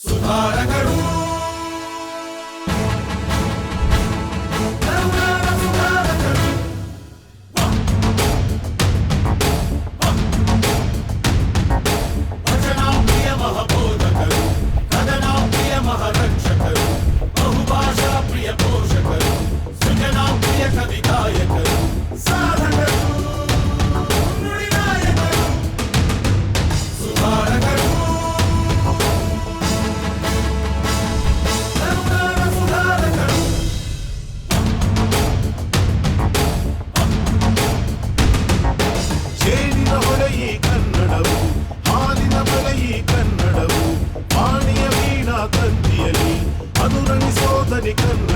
ಸುಧಾರಕರು ಭಜನಾಪ್ರಿಯ ಮಹಬೋಧಕರು ಕದನಾಪ್ರಿಯ ಮಹರಕ್ಷಕರು ಬಹುಭಾಷಾ ಪ್ರಿಯ ಪೋಷಕರು ಸೃಜನಾಪ್ರಿಯ ಕವಿಗಾಯಕರು ಸಾಧಕರು ನುಡಿನಾಯಕರು ಸುಧಾರಕರು ಕರುನಾಡ ಸುಧಾರಕರು ಜೇನಿನ ಹೊಳೆಯಿ ಕನ್ನಡವು ಹಾಲಿನ ಬೆಳೆಯಿ ಕನ್ನಡವು ವಾಣಿಯ ವೀಣಾ ತಂತಿಯಲ್ಲಿ ಅನುರಣಿಸೋದನಿ ಕನ್ನಡ